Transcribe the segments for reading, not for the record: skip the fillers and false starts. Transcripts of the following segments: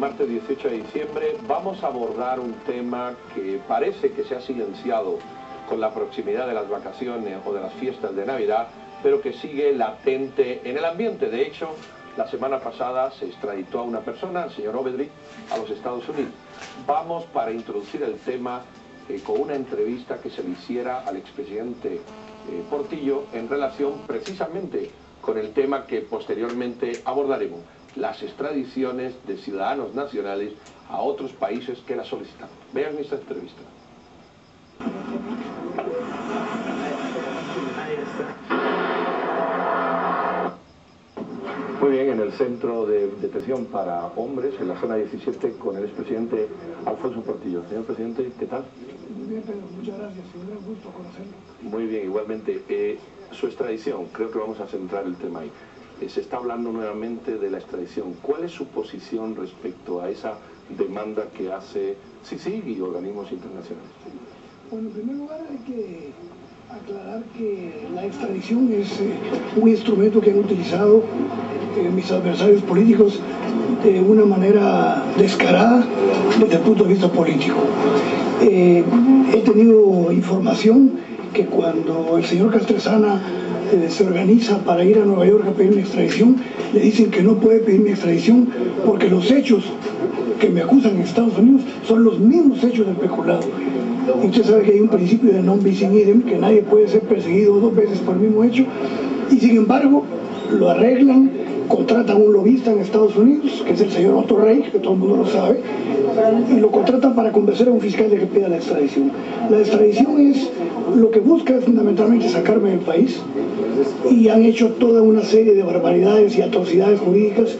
martes 18 de diciembre vamos a abordar un tema que parece que se ha silenciado con la proximidad de las vacaciones o de las fiestas de Navidad, pero que sigue latente en el ambiente. De hecho, la semana pasada se extraditó a una persona, al señor Obedrick, a los Estados Unidos. Vamos para introducir el tema con una entrevista que se le hiciera al expresidente Portillo en relación precisamente con el tema que posteriormente abordaremos, las extradiciones de ciudadanos nacionales a otros países que la solicitan. Vean esta entrevista. Muy bien, en el centro de detención para hombres, en la zona 17, con el expresidente Alfonso Portillo. Señor presidente, ¿qué tal? Muy bien, Pedro, muchas gracias, un gran gusto conocerlo. Muy bien, igualmente. Su extradición, creo que vamos a centrar el tema ahí. Se está hablando nuevamente de la extradición. ¿Cuál es su posición respecto a esa demanda que hace CICIG y organismos internacionales? Bueno, en primer lugar hay que aclarar que la extradición es un instrumento que han utilizado mis adversarios políticos de una manera descarada desde el punto de vista político. He tenido información que cuando el señor Castresana se organiza para ir a Nueva York a pedir mi extradición, le dicen que no puede pedir mi extradición porque los hechos que me acusan en Estados Unidos son los mismos hechos del peculado. Y usted sabe que hay un principio de non bis in idem, que nadie puede ser perseguido dos veces por el mismo hecho, y sin embargo lo arreglan, contratan un lobista en Estados Unidos, que es el señor Otto Reich, que todo el mundo lo sabe, y lo contratan para convencer a un fiscal de que pida la extradición. La extradición es, lo que busca es fundamentalmente sacarme del país, y han hecho toda una serie de barbaridades y atrocidades jurídicas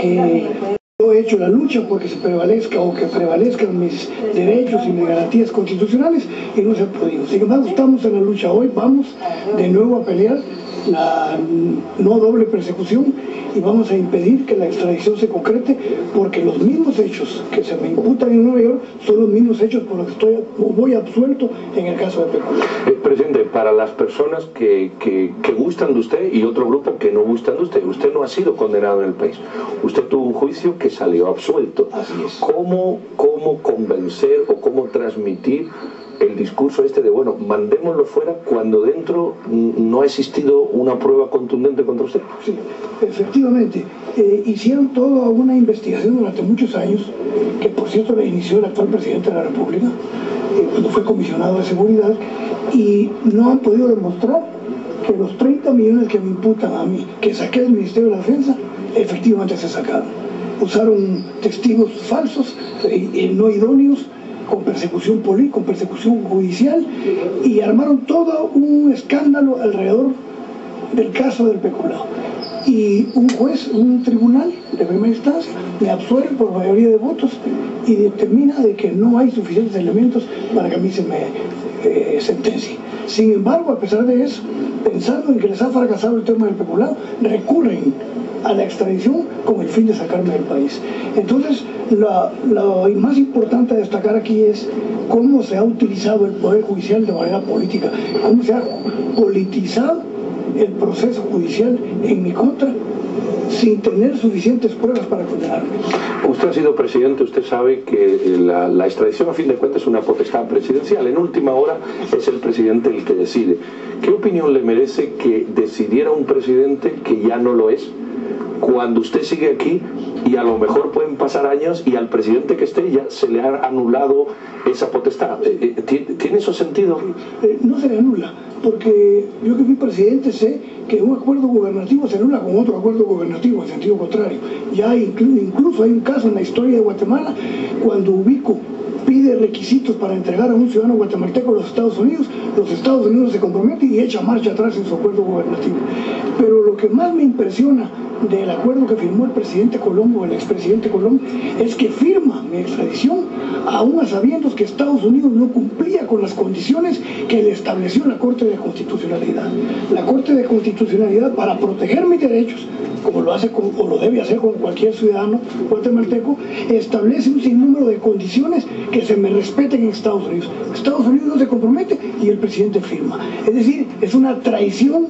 que yo he hecho la lucha porque se prevalezca o que prevalezcan mis derechos y mis garantías constitucionales y no se ha podido. Sin embargo, estamos en la lucha hoy, vamos de nuevo a pelear la no doble persecución y vamos a impedir que la extradición se concrete porque los mismos hechos que se me imputan en Nueva York son los mismos hechos por los que voy absuelto en el caso de Peculado. Presidente, para las personas que gustan de usted y otro grupo que no gustan de usted no ha sido condenado en el país. Usted tuvo un juicio que salió absuelto. Así es. ¿Cómo convencer o cómo transmitir el discurso este de, bueno, mandémoslo fuera cuando dentro no ha existido una prueba contundente contra usted? Sí, efectivamente. Hicieron toda una investigación durante muchos años, que por cierto la inició el actual presidente de la República, cuando fue comisionado de seguridad, y no han podido demostrar que los 30 millones que me imputan a mí, que saqué del Ministerio de la Defensa, efectivamente se sacaron. Usaron testigos falsos, no idóneos, con persecución política, con persecución judicial, y armaron todo un escándalo alrededor del caso del peculado. Y un juez, un tribunal de primera instancia, me absuelve por mayoría de votos y determina de que no hay suficientes elementos para que a mí se me sentencie. Sin embargo, a pesar de eso, pensando en que les ha fracasado el tema del peculado, recurren a la extradición con el fin de sacarme del país. Entonces, lo más importante a destacar aquí es cómo se ha utilizado el Poder Judicial de manera política, cómo se ha politizado el proceso judicial en mi contra sin tener suficientes pruebas para condenarme. Usted ha sido presidente, usted sabe que la extradición a fin de cuentas es una potestad presidencial. En última hora es el presidente el que decide. ¿Qué opinión le merece que decidiera un presidente que ya no lo es, cuando usted sigue aquí y a lo mejor pueden pasar años y al presidente que esté ya se le ha anulado esa potestad? ¿Tiene eso sentido? No se le anula, porque yo que fui presidente sé que un acuerdo gubernativo se anula con otro acuerdo gubernativo en sentido contrario. Ya incluso hay un caso en la historia de Guatemala cuando Ubico pide requisitos para entregar a un ciudadano guatemalteco a los Estados Unidos se compromete y echa marcha atrás en su acuerdo gubernativo. Pero lo que más me impresiona del acuerdo que firmó el presidente Colombo, el expresidente Colombo, es que firma mi extradición aún a sabiendas que Estados Unidos no cumplía con las condiciones que le estableció la Corte de Constitucionalidad. La Corte de Constitucionalidad, para proteger mis derechos, como lo hace o lo debe hacer con cualquier ciudadano guatemalteco, establece un sinnúmero de condiciones que se me respeten en Estados Unidos. Estados Unidos no se compromete y el presidente firma. Es decir, es una traición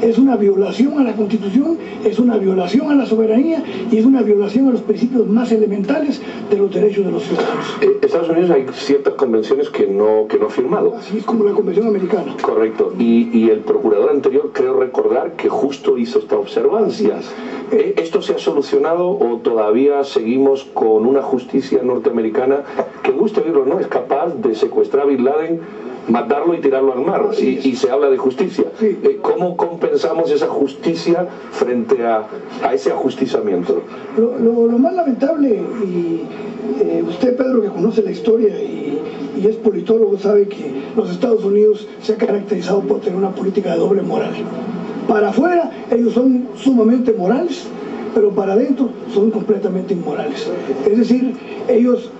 es una violación a la Constitución, es una violación a la soberanía y es una violación a los principios más elementales de los derechos de los ciudadanos. Estados Unidos hay ciertas convenciones que no ha firmado. Así es como la Convención Americana. Correcto. Y el procurador anterior, creo recordar, que justo hizo esta observancia. ¿Esto se ha solucionado o todavía seguimos con una justicia norteamericana que, guste oírlo, no es capaz de secuestrar a Bin Laden, matarlo y tirarlo al mar? Y se habla de justicia. Sí. ¿Cómo compensamos esa justicia frente a ese ajusticiamiento? Lo más lamentable, y usted, Pedro, que conoce la historia y es politólogo, sabe que los Estados Unidos se ha caracterizado por tener una política de doble moral. Para afuera ellos son sumamente morales, pero para adentro son completamente inmorales. Es decir, ellos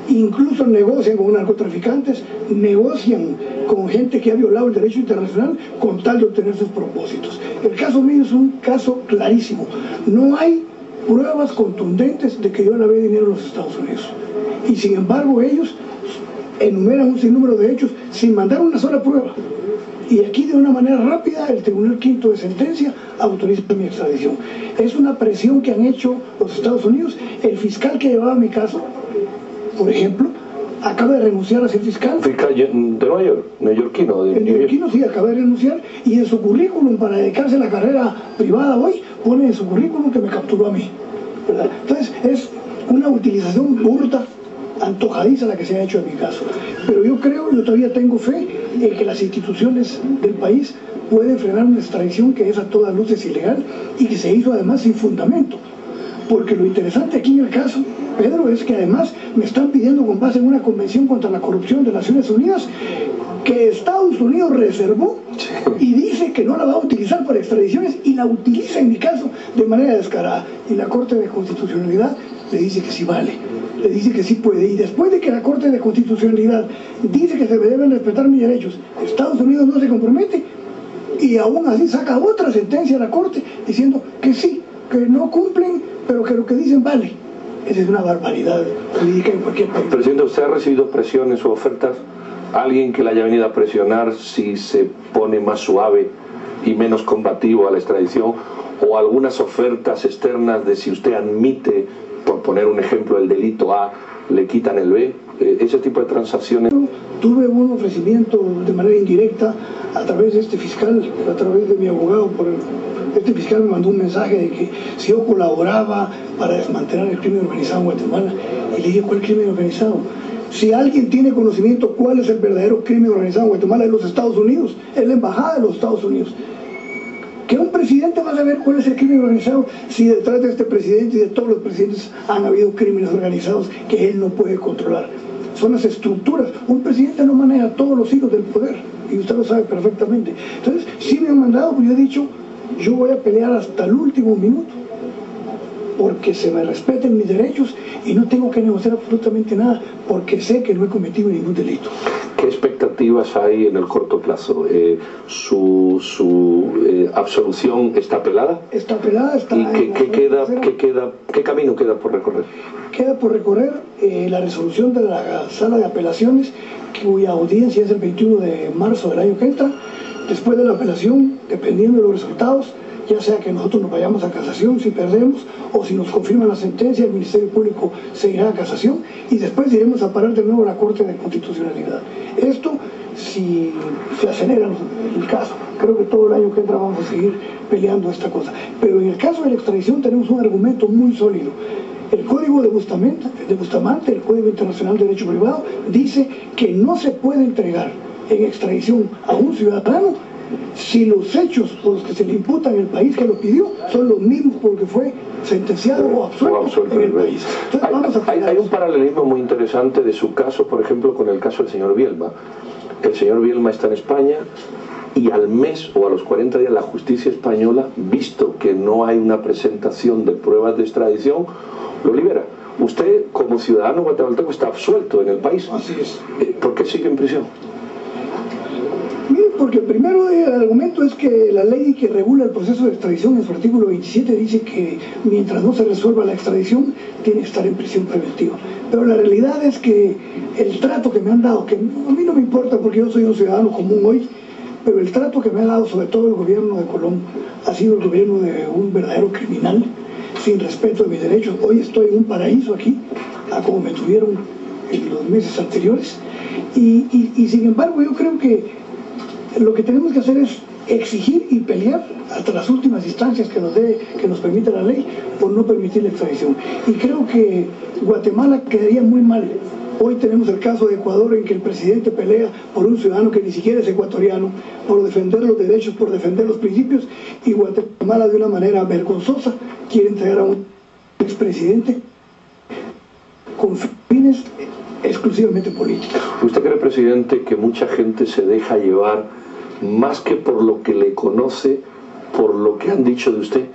incluso negocian con narcotraficantes, negocian con gente que ha violado el derecho internacional con tal de obtener sus propósitos. El caso mío es un caso clarísimo. No hay pruebas contundentes de que yo lavé dinero en los Estados Unidos. Y sin embargo ellos enumeran un sinnúmero de hechos sin mandar una sola prueba. Y aquí de una manera rápida el Tribunal Quinto de Sentencia autoriza mi extradición. Es una presión que han hecho los Estados Unidos. El fiscal que llevaba mi caso, por ejemplo, acaba de renunciar a ser fiscal. Fiscal de Nueva York, neoyorquino. El neoyorquino sí, acaba de renunciar, y en su currículum, para dedicarse a la carrera privada hoy, pone en su currículum que me capturó a mí, ¿verdad? Entonces es una utilización burda, antojadiza la que se ha hecho en mi caso. Pero yo todavía tengo fe en que las instituciones del país pueden frenar una extradición que es a todas luces ilegal y que se hizo además sin fundamento. Porque lo interesante aquí en el caso, Pedro, es que además me están pidiendo, con base en una convención contra la corrupción de Naciones Unidas, que Estados Unidos reservó y dice que no la va a utilizar para extradiciones, y la utiliza en mi caso de manera descarada. Y la Corte de Constitucionalidad le dice que sí vale, le dice que sí puede. Y después de que la Corte de Constitucionalidad dice que se deben respetar mis derechos, Estados Unidos no se compromete, y aún así saca otra sentencia a la Corte diciendo que sí, que no cumplen, pero que lo que dicen vale. Esa es una barbaridad jurídica en cualquier país. Presidente, ¿usted ha recibido presiones o ofertas? ¿Alguien que le haya venido a presionar si se pone más suave y menos combativo a la extradición? ¿O algunas ofertas externas de si usted admite, por poner un ejemplo, el delito A, le quitan el B? Ese tipo de transacciones. Tuve un ofrecimiento de manera indirecta a través de este fiscal, a través de mi abogado. Este fiscal me mandó un mensaje de que si yo colaboraba para desmantelar el crimen organizado en Guatemala. Y le dije, ¿cuál crimen organizado? Si alguien tiene conocimiento cuál es el verdadero crimen organizado en Guatemala, es los Estados Unidos, es la embajada de los Estados Unidos. ¿Que un presidente va a saber cuál es el crimen organizado si detrás de este presidente y de todos los presidentes han habido crímenes organizados que él no puede controlar? Son las estructuras. Un presidente no maneja todos los hilos del poder, y usted lo sabe perfectamente. Entonces, sí me han mandado, pues yo he dicho, yo voy a pelear hasta el último minuto porque se me respeten mis derechos y no tengo que negociar absolutamente nada porque sé que no he cometido ningún delito. ¿Qué expectativas hay en el corto plazo? ¿Su absolución está pelada? Está pelada, está... ¿Y qué camino queda por recorrer? Queda por recorrer la resolución de la sala de apelaciones, cuya audiencia es el 21 de marzo del año que entra. Después de la apelación, dependiendo de los resultados, ya sea que nosotros nos vayamos a casación si perdemos, o si nos confirman la sentencia, el Ministerio Público se irá a casación, y después iremos a parar de nuevo a la Corte de Constitucionalidad. Esto, si se acelera el caso, creo que todo el año que entra vamos a seguir peleando esta cosa. Pero en el caso de la extradición tenemos un argumento muy sólido. El Código de Bustamante, el Código Internacional de Derecho Privado, dice que no se puede entregar en extradición a un ciudadano si los hechos por los que se le imputan en el país que lo pidió son los mismos porque fue sentenciado o absuelto en el país. Entonces, hay un paralelismo muy interesante de su caso, por ejemplo, con el caso del señor Bielma. El señor Bielma está en España y al mes o a los 40 días la justicia española, visto que no hay una presentación de pruebas de extradición, lo libera. Usted, como ciudadano guatemalteco, está absuelto en el país. Así es. ¿Por qué sigue en prisión? Mire, porque primero el argumento es que la ley que regula el proceso de extradición en su artículo 27 dice que mientras no se resuelva la extradición tiene que estar en prisión preventiva. Pero la realidad es que el trato que me han dado, que a mí no me importa porque yo soy un ciudadano común hoy, pero el trato que me ha dado sobre todo el gobierno de Colón ha sido el gobierno de un verdadero criminal, sin respeto de mis derechos. Hoy estoy en un paraíso aquí, a como me tuvieron en los meses anteriores, y sin embargo yo creo que lo que tenemos que hacer es exigir y pelear hasta las últimas instancias que nos permita la ley por no permitir la extradición. Y creo que Guatemala quedaría muy mal. Hoy tenemos el caso de Ecuador, en que el presidente pelea por un ciudadano que ni siquiera es ecuatoriano, por defender los derechos, por defender los principios, y Guatemala de una manera vergonzosa quiere entregar a un expresidente con fines exclusivamente políticos. ¿Usted cree, presidente, que mucha gente se deja llevar más que por lo que le conoce, por lo que han dicho de usted?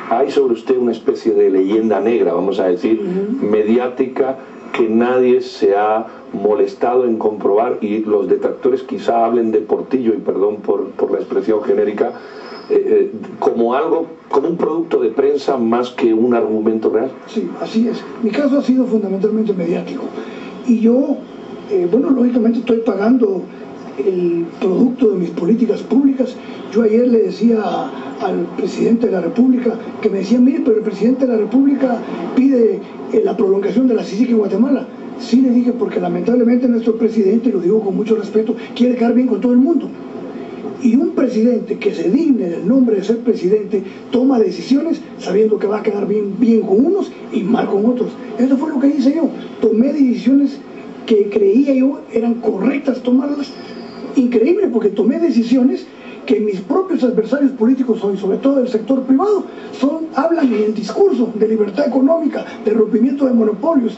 Hay sobre usted una especie de leyenda negra, vamos a decir, mediática, que nadie se ha molestado en comprobar, y los detractores quizá hablen de Portillo, y perdón por la expresión genérica, como algo, como un producto de prensa más que un argumento real. Sí, así es. Mi caso ha sido fundamentalmente mediático, y yo, bueno, lógicamente estoy pagando el producto de mis políticas públicas. Yo ayer le decía al presidente de la República, que me decía, mire, pero el presidente de la República pide la prolongación de la CICIG en Guatemala. Sí, le dije, porque lamentablemente nuestro presidente, y lo digo con mucho respeto, quiere quedar bien con todo el mundo. Y un presidente que se digne del nombre de ser presidente toma decisiones sabiendo que va a quedar bien con unos y mal con otros. Eso fue lo que hice yo. Tomé decisiones que creía yo eran correctas tomarlas. Increíble, porque tomé decisiones que mis propios adversarios políticos hoy, sobre todo del sector privado, hablan en el discurso de libertad económica, de rompimiento de monopolios,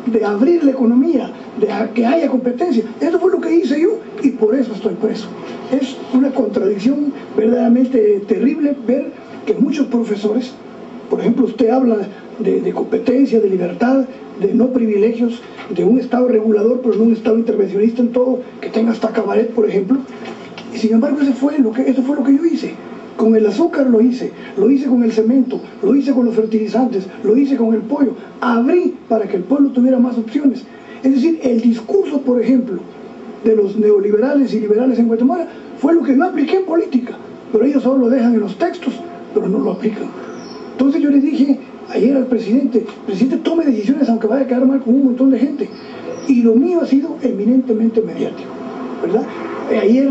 de abrir la economía, de que haya competencia. Eso fue lo que hice yo, y por eso estoy preso. Es una contradicción verdaderamente terrible ver que muchos profesores, por ejemplo, usted habla de competencia, de libertad, de no privilegios, de un Estado regulador, pero no un Estado intervencionista en todo, que tenga hasta cabaret, por ejemplo. Y sin embargo, eso fue lo que yo hice. Con el azúcar lo hice con el cemento, lo hice con los fertilizantes, lo hice con el pollo. Abrí para que el pueblo tuviera más opciones. Es decir, el discurso, por ejemplo, de los neoliberales y liberales en Guatemala fue lo que yo apliqué en política, pero ellos solo lo dejan en los textos, pero no lo aplican. Entonces yo le dije ayer al presidente, tome decisiones aunque vaya a quedar mal con un montón de gente. Y lo mío ha sido eminentemente mediático, ¿verdad?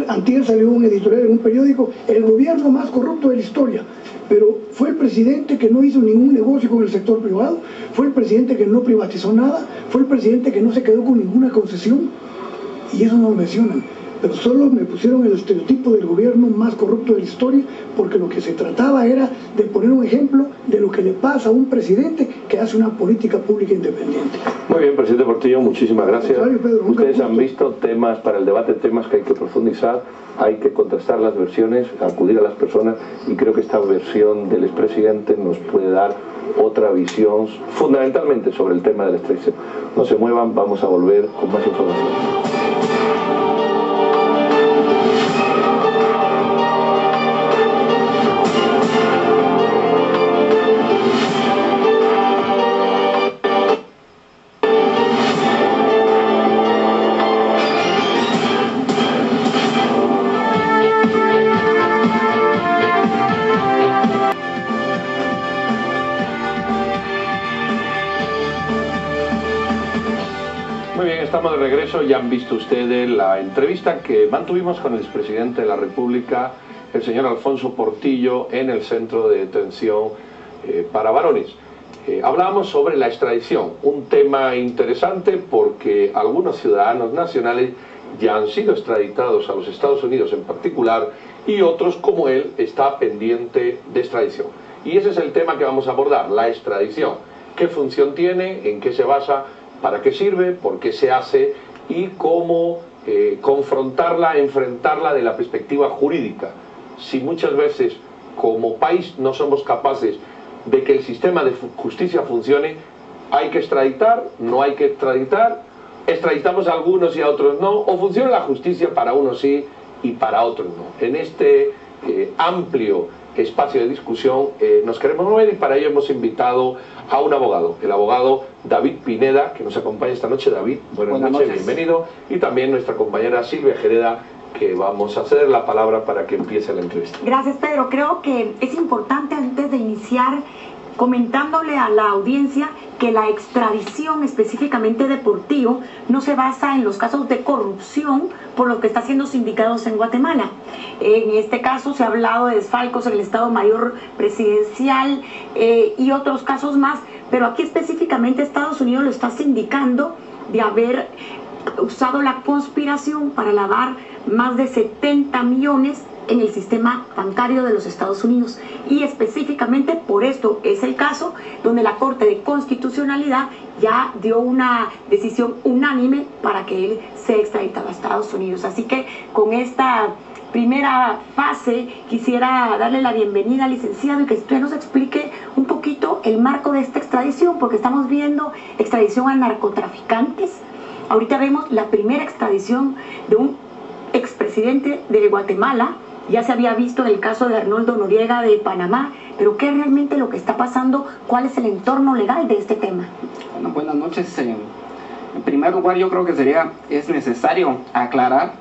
Antier salió un editorial en un periódico, el gobierno más corrupto de la historia, pero fue el presidente que no hizo ningún negocio con el sector privado, fue el presidente que no privatizó nada, fue el presidente que no se quedó con ninguna concesión, y eso no lo mencionan. Pero solo me pusieron el estereotipo del gobierno más corrupto de la historia, porque lo que se trataba era de poner un ejemplo de lo que le pasa a un presidente que hace una política pública independiente. Muy bien, presidente Portillo, muchísimas gracias. Pedro, ustedes han visto temas para el debate, temas que hay que profundizar, hay que contrastar las versiones, acudir a las personas, y creo que esta versión del expresidente nos puede dar otra visión fundamentalmente sobre el tema de la extradición. No se muevan, vamos a volver con más información. Muy bien, estamos de regreso. Ya han visto ustedes la entrevista que mantuvimos con el expresidente de la República, el señor Alfonso Portillo, en el centro de detención para varones. Hablábamos sobre la extradición, un tema interesante porque algunos ciudadanos nacionales ya han sido extraditados a los Estados Unidos en particular, y otros, como él, está pendiente de extradición. Y ese es el tema que vamos a abordar, la extradición. ¿Qué función tiene? ¿En qué se basa? ¿Para qué sirve? ¿Por qué se hace? Y cómo confrontarla, enfrentarla de la perspectiva jurídica. Si muchas veces como país no somos capaces de que el sistema de justicia funcione, hay que extraditar, no hay que extraditar, extraditamos a algunos y a otros no, o funciona la justicia para unos sí y para otros no. En este amplio espacio de discusión nos queremos mover, y para ello hemos invitado a un abogado, el abogado David Pineda, que nos acompaña esta noche. David, buenas noches, bienvenido. Y también nuestra compañera Silvia Jereda, que vamos a ceder la palabra para que empiece la entrevista. Gracias, Pedro. Creo que es importante, antes de iniciar, comentándole a la audiencia que la extradición específicamente de Portillo no se basa en los casos de corrupción por lo que está siendo sindicados en Guatemala. En este caso se ha hablado de desfalcos en el Estado Mayor Presidencial y otros casos más, pero aquí específicamente Estados Unidos lo está sindicando de haber usado la conspiración para lavar más de 70 millones en el sistema bancario de los Estados Unidos, y específicamente por esto es el caso donde la Corte de Constitucionalidad ya dio una decisión unánime para que él sea extraditado a Estados Unidos. Así que con esta primera fase quisiera darle la bienvenida al licenciado y que usted nos explique un poquito el marco de esta extradición, porque estamos viendo extradición a narcotraficantes. Ahorita vemos la primera extradición de un expresidente de Guatemala. Ya se había visto en el caso de Arnoldo Noriega de Panamá, pero ¿qué es realmente lo que está pasando? ¿Cuál es el entorno legal de este tema? Bueno, buenas noches. En primer lugar, yo creo que es necesario aclarar,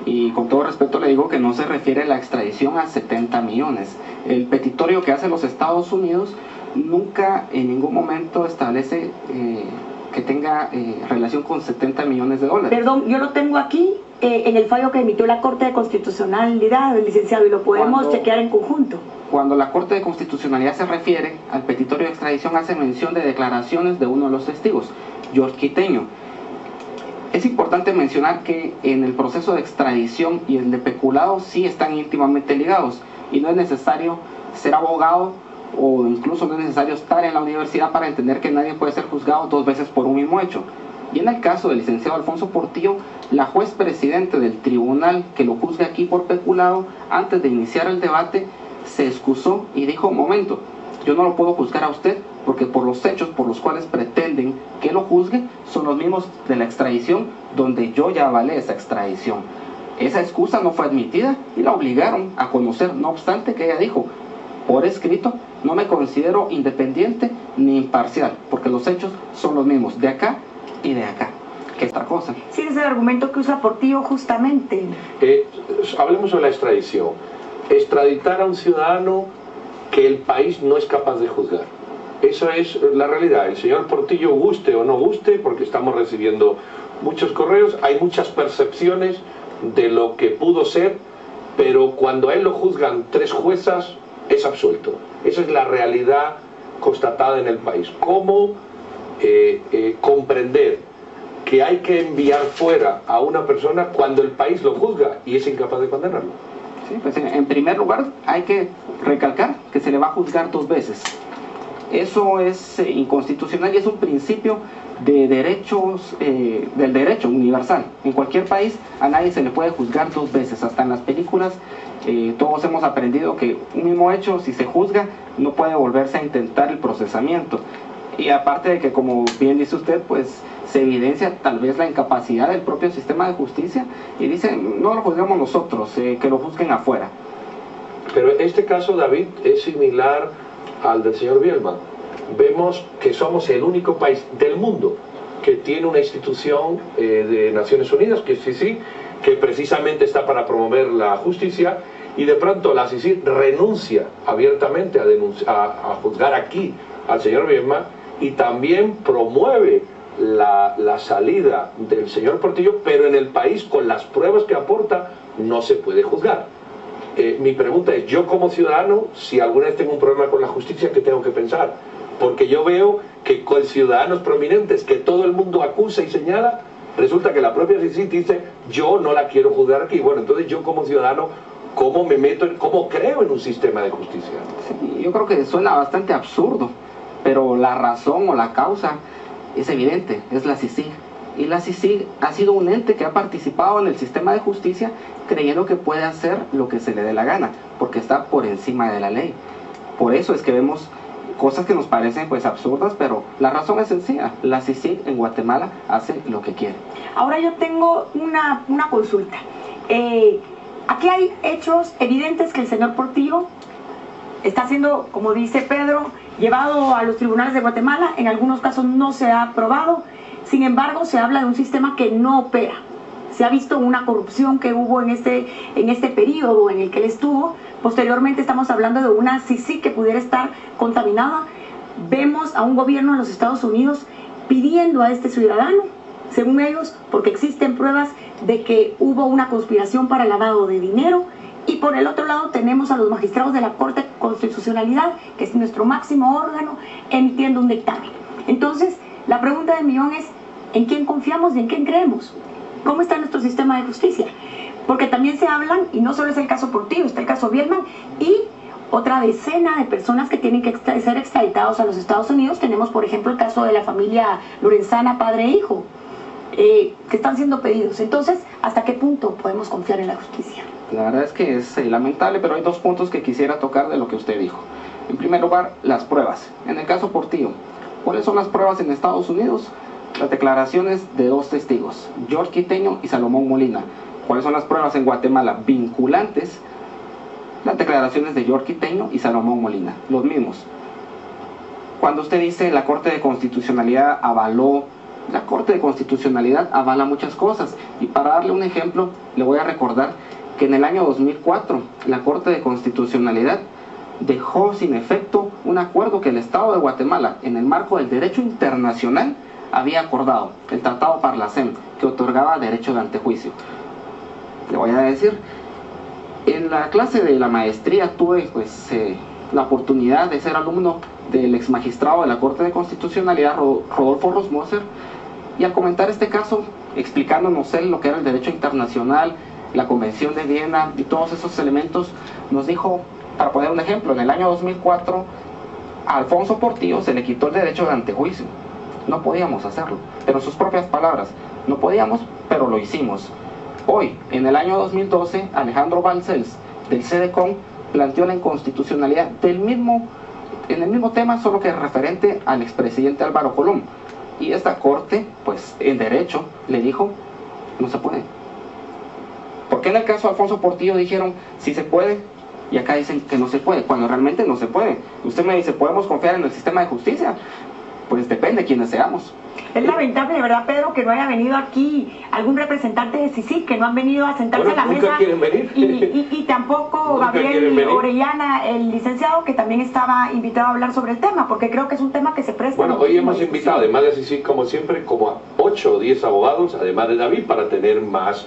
y con todo respeto le digo que no se refiere la extradición a 70 millones. El petitorio que hace los Estados Unidos nunca en ningún momento establece que tenga relación con 70 millones de dólares. Perdón, yo lo tengo aquí en el fallo que emitió la Corte de Constitucionalidad, licenciado, y lo podemos chequear en conjunto. Cuando la Corte de Constitucionalidad se refiere al petitorio de extradición, hace mención de declaraciones de uno de los testigos, George Quiteño. Es importante mencionar que en el proceso de extradición y el de peculado sí están íntimamente ligados, y no es necesario ser abogado o incluso no es necesario estar en la universidad para entender que nadie puede ser juzgado dos veces por un mismo hecho. Y en el caso del licenciado Alfonso Portillo, la juez presidente del tribunal que lo juzga aquí por peculado, antes de iniciar el debate, se excusó y dijo: un momento, yo no lo puedo juzgar a usted porque por los hechos por los cuales pretenden que lo juzgue son los mismos de la extradición, donde yo ya avalé esa extradición. Esa excusa no fue admitida y la obligaron a conocer, no obstante que ella dijo por escrito: no me considero independiente ni imparcial, porque los hechos son los mismos de acá y de acá. ¿Qué otra cosa? Sí, es el argumento que usa Portillo justamente. Hablemos de la extradición. Extraditar a un ciudadano que el país no es capaz de juzgar. Esa es la realidad. El señor Portillo, guste o no guste, porque estamos recibiendo muchos correos, hay muchas percepciones de lo que pudo ser, pero cuando a él lo juzgan 3 juezas, es absuelto. Esa es la realidad constatada en el país. ¿Cómo comprender que hay que enviar fuera a una persona cuando el país lo juzga y es incapaz de condenarlo? Sí, pues en primer lugar hay que recalcar que se le va a juzgar 2 veces. Eso es inconstitucional y es un principio de derechos, del derecho universal. En cualquier país a nadie se le puede juzgar 2 veces. Hasta en las películas todos hemos aprendido que un mismo hecho, si se juzga, no puede volverse a intentar el procesamiento. Y aparte de que, como bien dice usted, pues se evidencia tal vez la incapacidad del propio sistema de justicia y dice: no lo juzgamos nosotros, que lo juzguen afuera. Pero este caso, David, es similar al del señor Bielman. Vemos que somos el único país del mundo que tiene una institución de Naciones Unidas, que es CICIG, que precisamente está para promover la justicia, y de pronto la CICIG renuncia abiertamente a juzgar aquí al señor Bielman, y también promueve la salida del señor Portillo, pero en el país, con las pruebas que aporta, no se puede juzgar. Mi pregunta es: yo como ciudadano, si alguna vez tengo un problema con la justicia, ¿qué tengo que pensar? Porque yo veo que con ciudadanos prominentes que todo el mundo acusa y señala, resulta que la propia CICIG dice: yo no la quiero juzgar aquí. Bueno, entonces yo como ciudadano, ¿cómo me meto, cómo creo en un sistema de justicia? Sí, yo creo que suena bastante absurdo, pero la razón o la causa es evidente, es la CICIG. Y la CICIG ha sido un ente que ha participado en el sistema de justicia creyendo que puede hacer lo que se le dé la gana, porque está por encima de la ley. Por eso es que vemos cosas que nos parecen pues absurdas, pero la razón es sencilla: la CICIG en Guatemala hace lo que quiere. Ahora yo tengo una consulta. Aquí hay hechos evidentes que el señor Portillo está siendo, como dice Pedro, llevado a los tribunales de Guatemala. En algunos casos no se ha aprobado. Sin embargo, se habla de un sistema que no opera. se ha visto una corrupción que hubo en este periodo en el que él estuvo. Posteriormente estamos hablando de una CICIG que pudiera estar contaminada. Vemos a un gobierno de los Estados Unidos pidiendo a este ciudadano, según ellos, porque existen pruebas de que hubo una conspiración para lavado de dinero. Y por el otro lado tenemos a los magistrados de la Corte de Constitucionalidad, que es nuestro máximo órgano, emitiendo un dictamen. Entonces, la pregunta del millón es, ¿en quién confiamos y en quién creemos? ¿Cómo está nuestro sistema de justicia? Porque también se hablan, y no solo es el caso Portillo, está el caso Bielman y otra decena de personas que tienen que ser extraditados a los Estados Unidos. Tenemos, por ejemplo, el caso de la familia Lorenzana, padre e hijo, que están siendo pedidos. Entonces, ¿hasta qué punto podemos confiar en la justicia? La verdad es que es lamentable, pero hay dos puntos que quisiera tocar de lo que usted dijo. En primer lugar, las pruebas. En el caso Portillo, ¿cuáles son las pruebas en Estados Unidos? Las declaraciones de dos testigos, George Quiteño y Salomón Molina. ¿Cuáles son las pruebas en Guatemala vinculantes? Las declaraciones de George Quiteño y Salomón Molina, los mismos. Cuando usted dice la Corte de Constitucionalidad avaló, la Corte de Constitucionalidad avala muchas cosas. Y para darle un ejemplo, le voy a recordar que en el año 2004 la Corte de Constitucionalidad dejó sin efecto un acuerdo que el Estado de Guatemala, en el marco del derecho internacional, había acordado, el Tratado Parlacén, que otorgaba derecho de antejuicio. Le voy a decir, en la clase de la maestría tuve la oportunidad de ser alumno del ex magistrado de la Corte de Constitucionalidad, Rodolfo Rosmoser, y al comentar este caso, explicándonos él lo que era el derecho internacional, la Convención de Viena y todos esos elementos, nos dijo, para poner un ejemplo, en el año 2004 a Alfonso Portillo se le quitó el derecho de antejuicio. No podíamos hacerlo, pero en sus propias palabras, no podíamos, pero lo hicimos. Hoy, en el año 2012, Alejandro Balcells, del CEDECON, planteó la inconstitucionalidad en el mismo tema, solo que referente al expresidente Álvaro Colom. Y esta corte, pues en derecho, le dijo, no se puede. ¿Por qué en el caso de Alfonso Portillo dijeron, sí se puede, y acá dicen que no se puede, cuando realmente no se puede? Usted me dice, ¿podemos confiar en el sistema de justicia? Pues depende de quiénes seamos. Es lamentable, ¿verdad, Pedro, que no haya venido aquí algún representante de CICIG, que no han venido a sentarse a la mesa? Quieren venir. Y tampoco Gabriel Orellana, el licenciado, que también estaba invitado a hablar sobre el tema, porque creo que es un tema que se presta. Bueno, hoy hemos invitado, además de CICIG, como siempre, como a 8 o 10 abogados, además de David, para tener más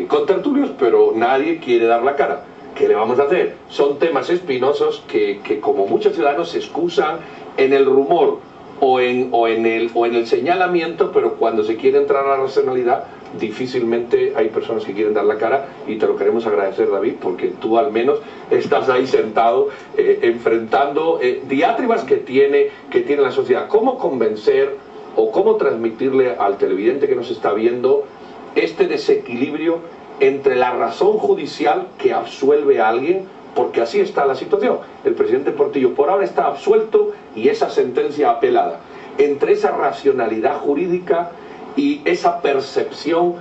contertulios, pero nadie quiere dar la cara. ¿Qué le vamos a hacer? Son temas espinosos que como muchos ciudadanos se excusan en el rumor o en el señalamiento, pero cuando se quiere entrar a la racionalidad, difícilmente hay personas que quieren dar la cara, y te lo queremos agradecer, David, porque tú al menos estás ahí sentado enfrentando diatribas que tiene la sociedad. ¿Cómo convencer o cómo transmitirle al televidente que nos está viendo este desequilibrio entre la razón judicial que absuelve a alguien? Porque así está la situación. El presidente Portillo por ahora está absuelto y esa sentencia apelada. Entre esa racionalidad jurídica y esa percepción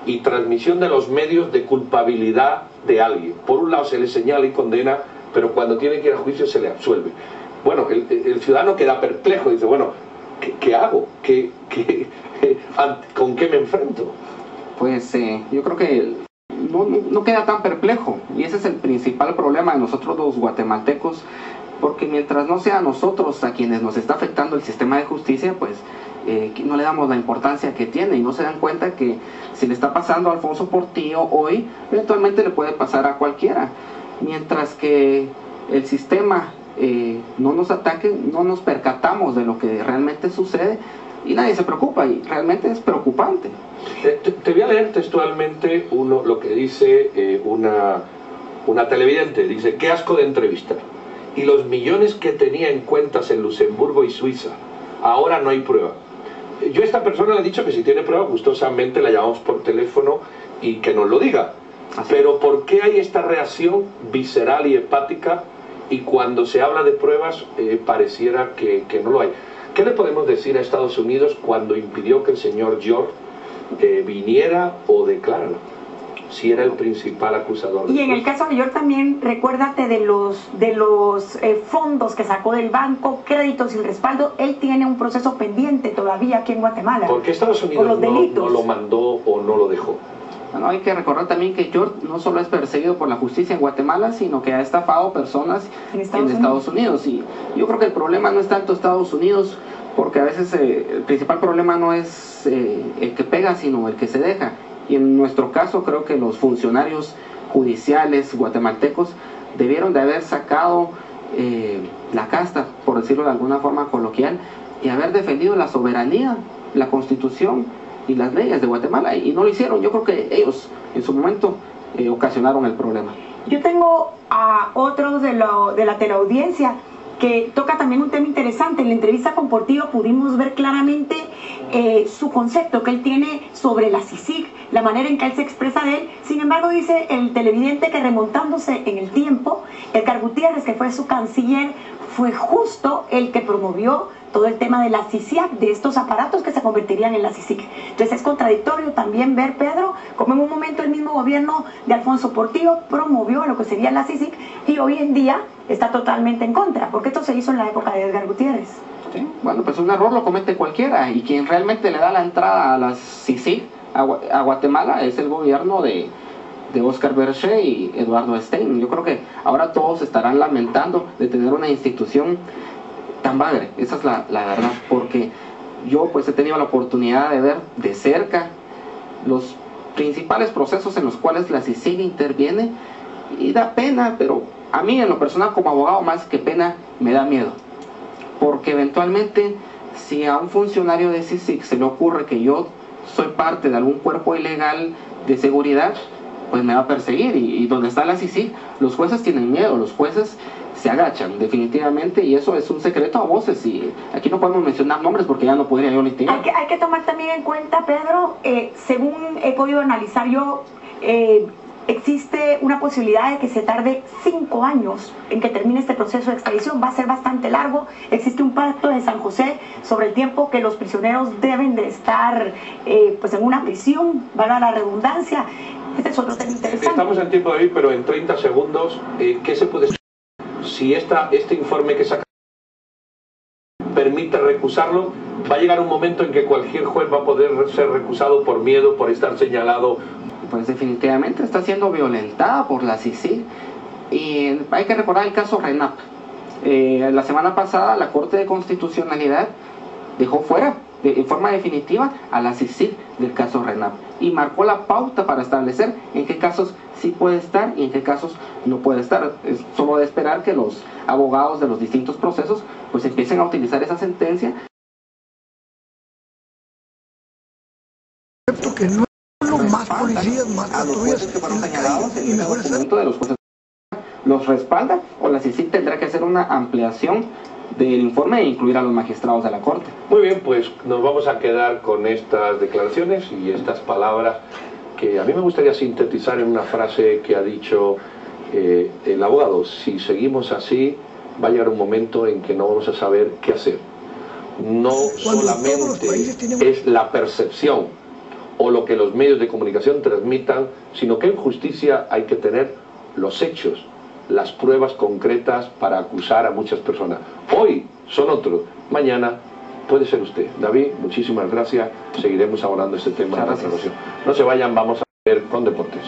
y transmisión de los medios de culpabilidad de alguien. Por un lado se le señala y condena, pero cuando tiene que ir a juicio se le absuelve. Bueno, el ciudadano queda perplejo, dice, bueno, ¿qué hago? ¿Con qué me enfrento? Pues yo creo que no queda tan perplejo, y ese es el principal problema de nosotros los guatemaltecos, porque mientras no sea a nosotros a quienes nos está afectando el sistema de justicia, pues no le damos la importancia que tiene, y no se dan cuenta que si le está pasando a Alfonso Portillo hoy, eventualmente le puede pasar a cualquiera. Mientras que el sistema no nos ataque, no nos percatamos de lo que realmente sucede, y nadie se preocupa, y realmente es preocupante. Te voy a leer textualmente lo que dice una televidente. Dice, qué asco de entrevista. Y los millones que tenía en cuentas en Luxemburgo y Suiza, ahora no hay prueba. Yo a esta persona le he dicho que si tiene prueba, gustosamente la llamamos por teléfono y que nos lo diga. Pero ¿por qué hay esta reacción visceral y hepática, y cuando se habla de pruebas pareciera que no lo hay? ¿Qué le podemos decir a Estados Unidos cuando impidió que el señor George viniera o declarara, si era el principal acusador? Y en el caso de George también, recuérdate de los fondos que sacó del banco, créditos sin respaldo. Él tiene un proceso pendiente todavía aquí en Guatemala. ¿Por qué Estados Unidos no lo mandó o no lo dejó? Bueno, hay que recordar también que George no solo es perseguido por la justicia en Guatemala, sino que ha estafado personas en Estados Unidos. Y yo creo que el problema no es tanto Estados Unidos, porque a veces el principal problema no es el que pega, sino el que se deja. Y en nuestro caso creo que los funcionarios judiciales guatemaltecos debieron de haber sacado la casta, por decirlo de alguna forma coloquial, y haber defendido la soberanía, la Constitución y las leyes de Guatemala, y no lo hicieron. Yo creo que ellos en su momento ocasionaron el problema. Yo tengo a otros de la teleaudiencia que toca también un tema interesante. En la entrevista con Portillo pudimos ver claramente su concepto que él tiene sobre la CICIG, la manera en que él se expresa de él. Sin embargo, dice el televidente que remontándose en el tiempo, Edgar Gutiérrez, que fue su canciller, fue justo el que promovió todo el tema de la CICIAC, de estos aparatos que se convertirían en la CICIG. Entonces es contradictorio también ver, Pedro, como en un momento el mismo gobierno de Alfonso Portillo promovió lo que sería la CICIG y hoy en día está totalmente en contra, porque esto se hizo en la época de Edgar Gutiérrez. Sí, bueno, pues un error lo comete cualquiera, y quien realmente le da la entrada a la CICIG a Guatemala es el gobierno de Oscar Berger y Eduardo Stein. Yo creo que ahora todos estarán lamentando de tener una institución tan padre, esa es la verdad, porque yo pues he tenido la oportunidad de ver de cerca los principales procesos en los cuales la CICIG interviene, y da pena, pero a mí en lo personal como abogado más que pena me da miedo, porque eventualmente si a un funcionario de CICIG se le ocurre que yo soy parte de algún cuerpo ilegal de seguridad, pues me va a perseguir, y donde está la CICIG, los jueces tienen miedo, los jueces se agachan definitivamente, y eso es un secreto a voces, y aquí no podemos mencionar nombres porque ya no podría yo litigar. Hay que tomar también en cuenta, Pedro, según he podido analizar yo, existe una posibilidad de que se tarde 5 años en que termine este proceso de extradición. Va a ser bastante largo. Existe un pacto de San José sobre el tiempo que los prisioneros deben de estar pues en una prisión, valga la redundancia. Este es otro tema interesante. Estamos en tiempo de ir, pero en 30 segundos, ¿qué se puede... Si este informe que saca permite recusarlo, va a llegar un momento en que cualquier juez va a poder ser recusado por miedo, por estar señalado? Pues definitivamente está siendo violentada por la CICIG, y hay que recordar el caso RENAP. La semana pasada la Corte de Constitucionalidad dejó fuera en forma definitiva a la CICIG del caso RENAP y marcó la pauta para establecer en qué casos sí puede estar y en qué casos no puede estar. Es solo de esperar que los abogados de los distintos procesos pues empiecen a utilizar esa sentencia. Que no más policías, más patrullas en la calle y mejor de los jueces los respalda, o la CICIG tendrá que hacer una ampliación del informe e incluir a los magistrados de la Corte. Muy bien, pues nos vamos a quedar con estas declaraciones y estas palabras que a mí me gustaría sintetizar en una frase que ha dicho el abogado: si seguimos así, va a llegar un momento en que no vamos a saber qué hacer. No solamente es la percepción o lo que los medios de comunicación transmitan, sino que en justicia hay que tener los hechos, las pruebas concretas para acusar a muchas personas. Hoy son otros, mañana puede ser usted. David, muchísimas gracias. Seguiremos abordando este tema. Muchas gracias. No se vayan, vamos a ver con deportes.